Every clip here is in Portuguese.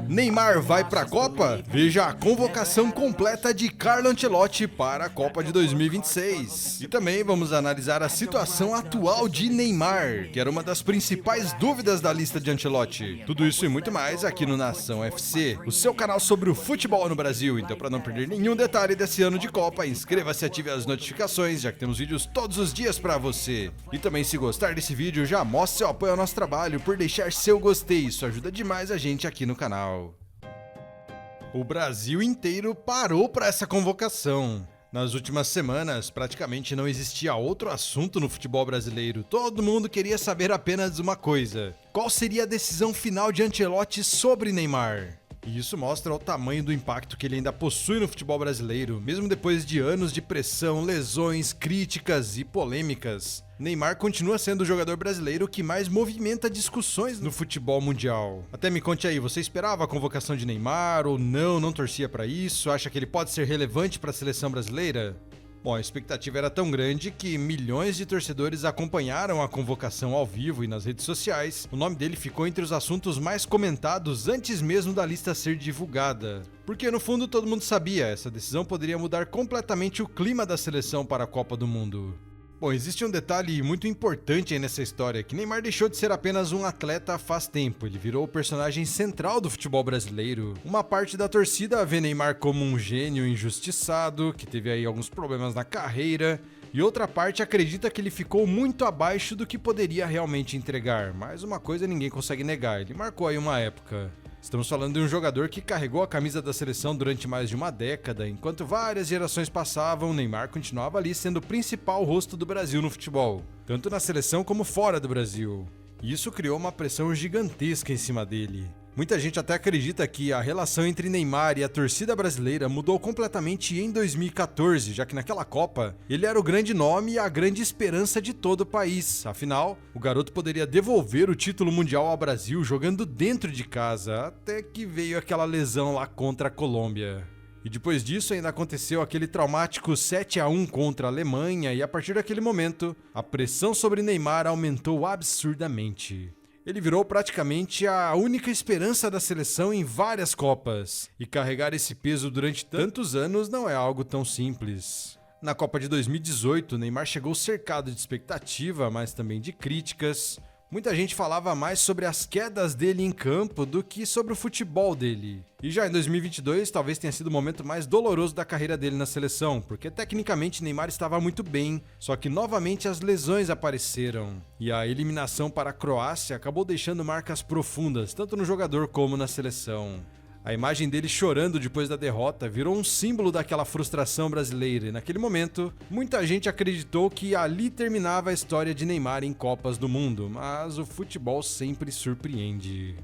Neymar vai para a Copa? Veja a convocação completa de Carlo Ancelotti para a Copa de 2026. E também vamos analisar a situação atual de Neymar, que era uma das principais dúvidas da lista de Ancelotti. Tudo isso e muito mais aqui no Nação FC, o seu canal sobre o futebol no Brasil. Então, para não perder nenhum detalhe desse ano de Copa, inscreva-se e ative as notificações, já que temos vídeos todos os dias para você. E também, se gostar desse vídeo, já mostre seu apoio ao nosso trabalho por deixar seu gostei. Isso ajuda demais a gente aqui no canal. O Brasil inteiro parou para essa convocação. Nas últimas semanas, praticamente não existia outro assunto no futebol brasileiro. Todo mundo queria saber apenas uma coisa: qual seria a decisão final de Ancelotti sobre Neymar? E isso mostra o tamanho do impacto que ele ainda possui no futebol brasileiro, mesmo depois de anos de pressão, lesões, críticas e polêmicas. Neymar continua sendo o jogador brasileiro que mais movimenta discussões no futebol mundial. Até me conte aí, você esperava a convocação de Neymar ou não torcia para isso? Acha que ele pode ser relevante para a seleção brasileira? Bom, a expectativa era tão grande que milhões de torcedores acompanharam a convocação ao vivo e nas redes sociais. O nome dele ficou entre os assuntos mais comentados antes mesmo da lista ser divulgada. Porque no fundo todo mundo sabia, essa decisão poderia mudar completamente o clima da seleção para a Copa do Mundo. Bom, existe um detalhe muito importante aí nessa história, que Neymar deixou de ser apenas um atleta faz tempo, ele virou o personagem central do futebol brasileiro. Uma parte da torcida vê Neymar como um gênio injustiçado, que teve aí alguns problemas na carreira, e outra parte acredita que ele ficou muito abaixo do que poderia realmente entregar, mas uma coisa ninguém consegue negar, ele marcou aí uma época. Estamos falando de um jogador que carregou a camisa da seleção durante mais de uma década, enquanto várias gerações passavam, Neymar continuava ali sendo o principal rosto do Brasil no futebol, tanto na seleção como fora do Brasil. E isso criou uma pressão gigantesca em cima dele. Muita gente até acredita que a relação entre Neymar e a torcida brasileira mudou completamente em 2014, já que naquela Copa ele era o grande nome e a grande esperança de todo o país. Afinal, o garoto poderia devolver o título mundial ao Brasil jogando dentro de casa, até que veio aquela lesão lá contra a Colômbia. E depois disso ainda aconteceu aquele traumático 7-1 contra a Alemanha, e a partir daquele momento, a pressão sobre Neymar aumentou absurdamente. Ele virou praticamente a única esperança da seleção em várias Copas, e carregar esse peso durante tantos anos não é algo tão simples. Na Copa de 2018, Neymar chegou cercado de expectativa, mas também de críticas. Muita gente falava mais sobre as quedas dele em campo do que sobre o futebol dele. E já em 2022, talvez tenha sido o momento mais doloroso da carreira dele na seleção, porque tecnicamente Neymar estava muito bem, só que novamente as lesões apareceram. E a eliminação para a Croácia acabou deixando marcas profundas, tanto no jogador como na seleção. A imagem dele chorando depois da derrota virou um símbolo daquela frustração brasileira, e naquele momento, muita gente acreditou que ali terminava a história de Neymar em Copas do Mundo, mas o futebol sempre surpreende.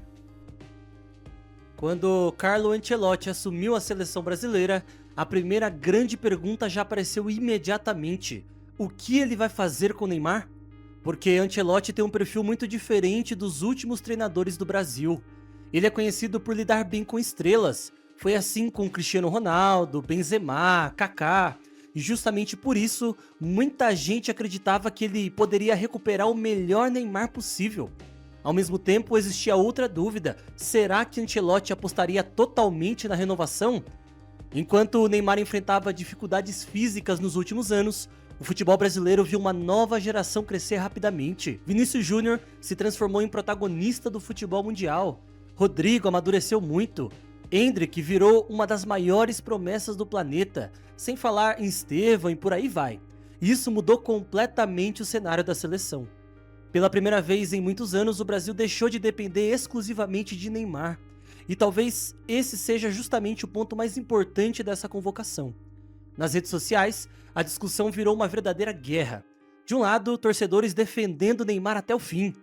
Quando Carlo Ancelotti assumiu a seleção brasileira, a primeira grande pergunta já apareceu imediatamente: o que ele vai fazer com Neymar? Porque Ancelotti tem um perfil muito diferente dos últimos treinadores do Brasil. Ele é conhecido por lidar bem com estrelas. Foi assim com Cristiano Ronaldo, Benzema, Kaká. E justamente por isso, muita gente acreditava que ele poderia recuperar o melhor Neymar possível. Ao mesmo tempo, existia outra dúvida: será que Ancelotti apostaria totalmente na renovação? Enquanto o Neymar enfrentava dificuldades físicas nos últimos anos, o futebol brasileiro viu uma nova geração crescer rapidamente. Vinícius Júnior se transformou em protagonista do futebol mundial. Rodrigo amadureceu muito. Endrick virou uma das maiores promessas do planeta, sem falar em Estevão e por aí vai. Isso mudou completamente o cenário da seleção. Pela primeira vez em muitos anos, o Brasil deixou de depender exclusivamente de Neymar. E talvez esse seja justamente o ponto mais importante dessa convocação. Nas redes sociais, a discussão virou uma verdadeira guerra. De um lado, torcedores defendendo Neymar até o fim.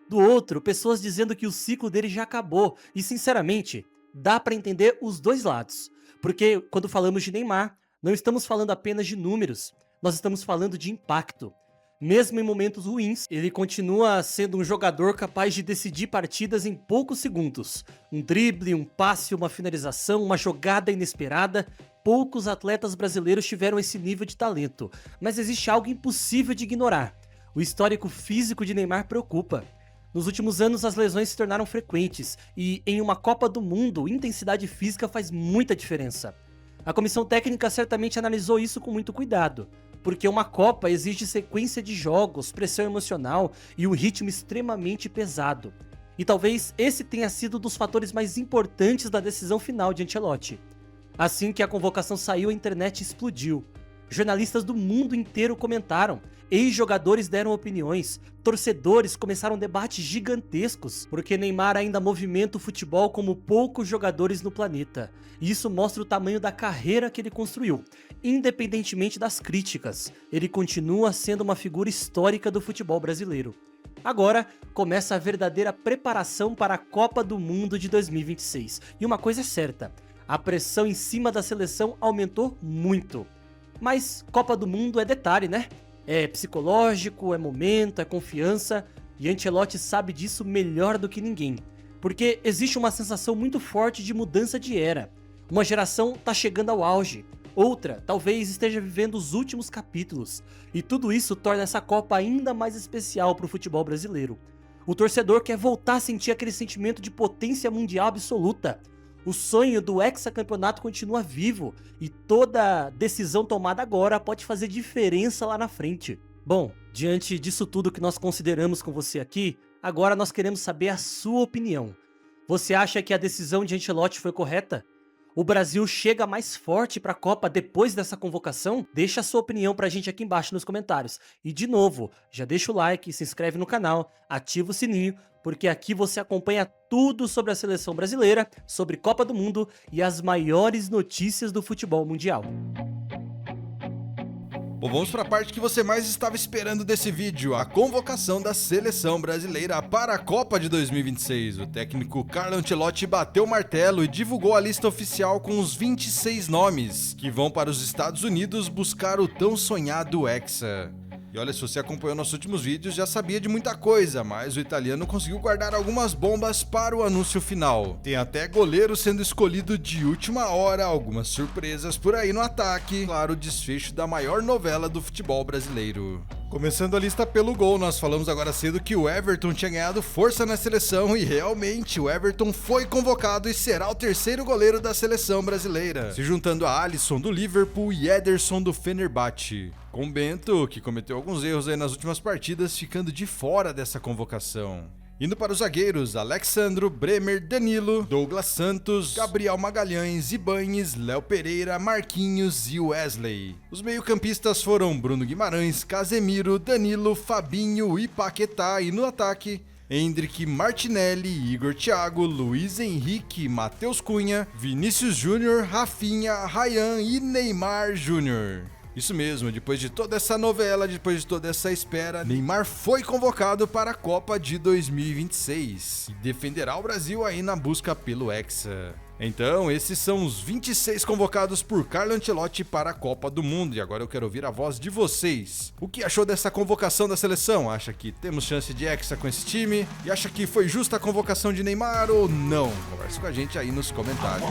Do outro, pessoas dizendo que o ciclo dele já acabou. E sinceramente, dá pra entender os dois lados. Porque quando falamos de Neymar, não estamos falando apenas de números. Nós estamos falando de impacto. Mesmo em momentos ruins, ele continua sendo um jogador capaz de decidir partidas em poucos segundos. Um drible, um passe, uma finalização, uma jogada inesperada. Poucos atletas brasileiros tiveram esse nível de talento. Mas existe algo impossível de ignorar. O histórico físico de Neymar preocupa. Nos últimos anos, as lesões se tornaram frequentes e, em uma Copa do Mundo, intensidade física faz muita diferença. A comissão técnica certamente analisou isso com muito cuidado, porque uma Copa exige sequência de jogos, pressão emocional e um ritmo extremamente pesado. E talvez esse tenha sido um dos fatores mais importantes da decisão final de Ancelotti. Assim que a convocação saiu, a internet explodiu. Jornalistas do mundo inteiro comentaram, ex-jogadores deram opiniões, torcedores começaram debates gigantescos, porque Neymar ainda movimenta o futebol como poucos jogadores no planeta. E isso mostra o tamanho da carreira que ele construiu. Independentemente das críticas, ele continua sendo uma figura histórica do futebol brasileiro. Agora começa a verdadeira preparação para a Copa do Mundo de 2026. E uma coisa é certa, a pressão em cima da seleção aumentou muito. Mas Copa do Mundo é detalhe, né? É psicológico, é momento, é confiança, e Ancelotti sabe disso melhor do que ninguém. Porque existe uma sensação muito forte de mudança de era. Uma geração tá chegando ao auge, outra talvez esteja vivendo os últimos capítulos, e tudo isso torna essa Copa ainda mais especial para o futebol brasileiro. O torcedor quer voltar a sentir aquele sentimento de potência mundial absoluta. O sonho do hexacampeonato continua vivo e toda decisão tomada agora pode fazer diferença lá na frente. Bom, diante disso tudo que nós consideramos com você aqui, agora nós queremos saber a sua opinião. Você acha que a decisão de Ancelotti foi correta? O Brasil chega mais forte para a Copa depois dessa convocação? Deixa a sua opinião pra gente aqui embaixo nos comentários. E de novo, já deixa o like, se inscreve no canal, ativa o sininho, porque aqui você acompanha tudo sobre a seleção brasileira, sobre Copa do Mundo e as maiores notícias do futebol mundial. Bom, vamos para a parte que você mais estava esperando desse vídeo, a convocação da seleção brasileira para a Copa de 2026. O técnico Carlo Ancelotti bateu o martelo e divulgou a lista oficial com os 26 nomes, que vão para os Estados Unidos buscar o tão sonhado Hexa. E olha, se você acompanhou nossos últimos vídeos, já sabia de muita coisa, mas o italiano conseguiu guardar algumas bombas para o anúncio final. Tem até goleiro sendo escolhido de última hora, algumas surpresas por aí no ataque, claro, o desfecho da maior novela do futebol brasileiro. Começando a lista pelo gol, nós falamos agora cedo que o Everton tinha ganhado força na seleção e realmente o Everton foi convocado e será o terceiro goleiro da seleção brasileira, se juntando a Alisson do Liverpool e Ederson do Fenerbahçe. Com Bento, que cometeu alguns erros aí nas últimas partidas, ficando de fora dessa convocação. Indo para os zagueiros, Alexandro, Bremer, Danilo, Douglas Santos, Gabriel Magalhães, Ibañez, Léo Pereira, Marquinhos e Wesley. Os meio-campistas foram Bruno Guimarães, Casemiro, Danilo, Fabinho e Paquetá, e no ataque, Endrick, Martinelli, Igor Thiago, Luiz Henrique, Matheus Cunha, Vinícius Júnior, Rafinha, Ryan e Neymar Júnior. Isso mesmo, depois de toda essa novela, depois de toda essa espera, Neymar foi convocado para a Copa de 2026 e defenderá o Brasil aí na busca pelo Hexa. Então, esses são os 26 convocados por Carlo Ancelotti para a Copa do Mundo. E agora eu quero ouvir a voz de vocês. O que achou dessa convocação da seleção? Acha que temos chance de Hexa com esse time? E acha que foi justa a convocação de Neymar ou não? Converse com a gente aí nos comentários.